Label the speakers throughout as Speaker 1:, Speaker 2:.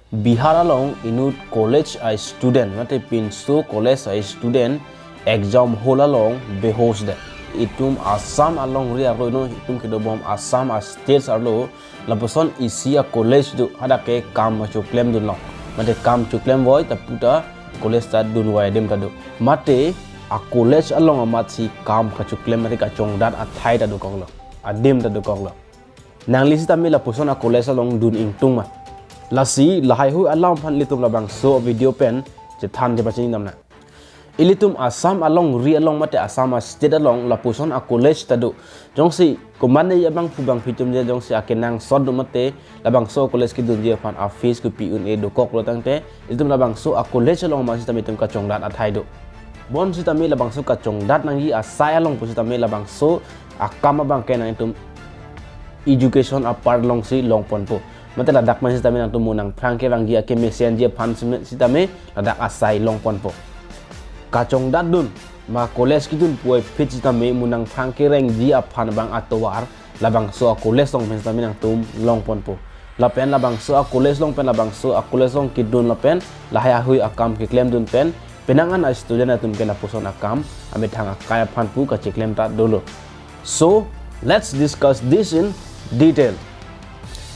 Speaker 1: Bihar along inut college a student mate pinso college a student exam hall along behos de itum Assam along ri arlo no itum kedo bom Assam a states arlo laposon isi a college do ada ke kam chu claim dun lo mate kam chu claim boy ta puta college ta dun wai dem ta do mate a college along amat si kam ka chu claim mate ka chong dat a thai ta do kong lo a dem ta do kong lo nang lisi ta mi laposon a college along dun ingtung ma lasi lahai hu alam phan litum labang so video pen je than je bachini namna ilitum Assam along ri along mate Assam state along lapuson a college tadu jongsi komane yabang phubang phitum je jongsi akenang sod do mate labang so college ki dun je phan office ku PUNA do kok lo tangte ilitum labang so a college along ma sistem itum ka chongdat athai do bon sistem labang so ka chongdat nang yi asai along pu sistem labang so akama bang kenang itum education a par long si long pon po mate ladak man sistem nang tumunang prangke bang dia ke mesian je phan sistem ladak asai long pon po kacong dadun ma college kidun puai fit sistem munang prangke reng dia phan bang atowar labang so college long sistem nang tum long pon po lapen labang so college long pen labang so college long kidun lapen lahaya hui akam ki claim dun pen penangan a student atum ke lapuson akam ame thang kaya phan pu ka claim ta dolo. So let's discuss this in detail.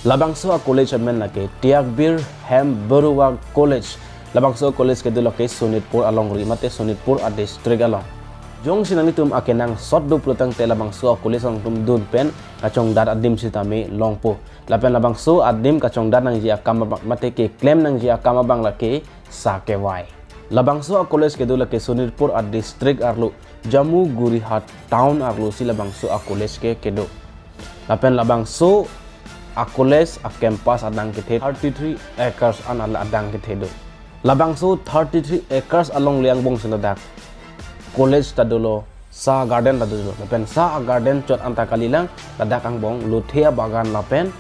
Speaker 1: Labang so college men lake Tiakbir Hem Beruwa College labang so college ke dolo ke Sonitpur along ri mate Sonitpur a district along jong sinang itum akenang sot do plotang te labang so college ang tum dun pen kachong dar adim sitame longpo lapen labang so adim kachong dar nang ji akam mate ke claim nang ji akam bang lake sakewai labang so college ke dolo ke Sonitpur a district arlo Jammu Gurihat town arlo si labang so college ke kedo lapen labang so a college a campus adang kithe 33 acres an adang kithe do labang so 33 acres along liang bong sinadak college tadolo sa garden tadolo lapen sa garden chot anta kalilang ladak ang bong luthia bagan lapen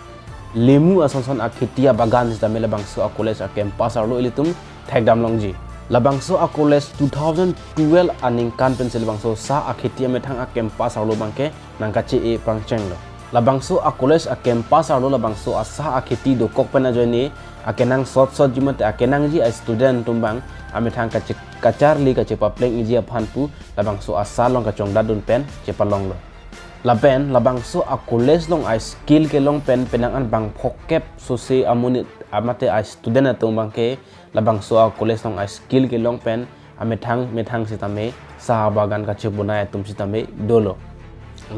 Speaker 1: lemu asonson a khitia bagan sistame labang so a college a campus arlo ilitum thekdam longji labang so a college 2012 aning kan pencil bang so sa a khitia methang a campus arlo bangke nangkachi e pangcheng lo labang so a college a campus arlo labang so a sa a khiti do kok pena joini akenang sot jumate akenang ji a student tumbang amethang kachar li ka chepa pleng iji aphan pu labang so a salong ka chong dadun pen chepa long lo lapen labang so a college long a skill ke long pen penangan bang phokep so se amuni amate a student tumbang ke labang so a college long a skill ke long pen amethang sitame sa bagan ka chebuna tum sitame dolo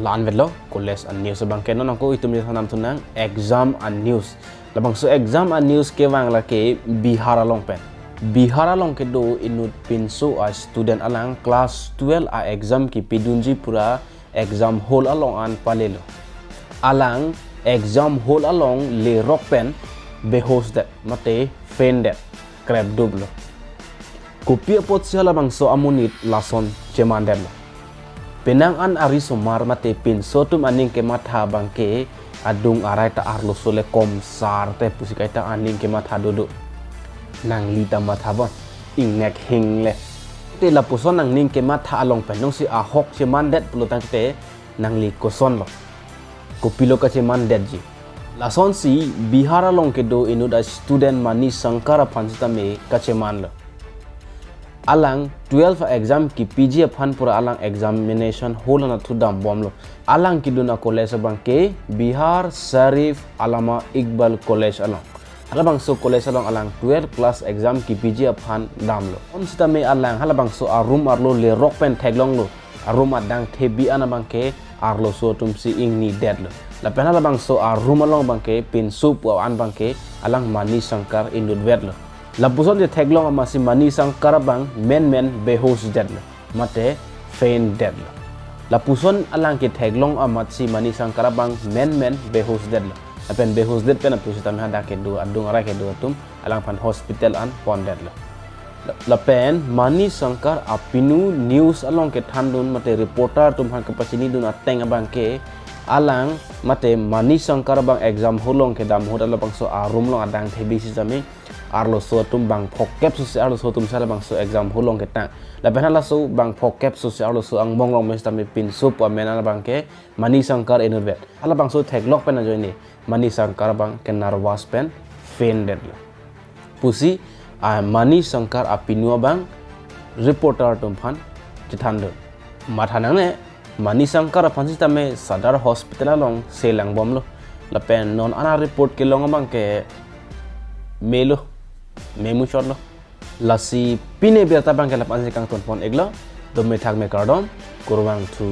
Speaker 1: lan vedlo college an news bang kenon ko itum sanam tunang exam and news labang so exam and news ke wang la ke Bihar along pen Bihar along ke do inut pinso a student alang class 12 a exam ki pidunji pura exam hall along an palelo alang exam hall along le rock pen behos that mate fended crab dublo kopia pot siala bang so amunit lason chemandel penang an ari somar mate pin sotum aning ke matha bangke adung arai ta arlo sole kom sar te pusikai ta aning ke matha dodo nang lita matha bon ingnek hingle te la puson nang ning ke matha along penong si ahok che mandet pulutang te nang li koson lo kopilo ka che mandet ji lason si Bihar along ke do inuda student Mani Sankara phansita me ka che man lo alang 12 exam ki PG phan pura alang examination hol na thudam bomlo alang ki duna college bangke Bihar Sharif Alama Iqbal college along halabang so college along alang 12 class exam ki PG phan damlo on sita me alang halabang so arum arlo le rock pen thaglong lo arum adang thebi anabangke arlo so tumsi ingni dead lo la pen halabang so arum along bangke pin sup an bangke alang Mani Sankar indud vet lo lapuson je thaglong amasi Mani Sankar bang men behos dead lo mate faint dead lo lapuson alang ke thaglong amasi Mani Sankar bang men behos dead lo apen behos dead pen apu sitam hada ke do adung ara ke do tum alang pan hospital an pon dead lo lapen Mani Sankar apinu news along ke thandun mate reporter tum han ke pasini dun ateng abang ke alang mate Mani Sankar bang exam holong ke dam hodal bang so arum long adang thebi sistame arlo so tum bang phokep so arlo so tum sala bang so exam holong ke tang la benala so bang phokep so arlo so ang monglong mes tami pin so pa menal bang ke Mani Sankar enervet ala bang so thaglok pen joini Mani Sankar bang ke narwas pen fainted pusi Mani Shankar apinua bang reporter tumpan chithandor mathanang ne Mani Shankar apan si tame Sadar Hospital along selang bom lo lapen non ana report ke long bang ke melo memu shot lo lasi pine berta bang ke lapan si kang ton pon eglo do me thak me kardom kurwang tu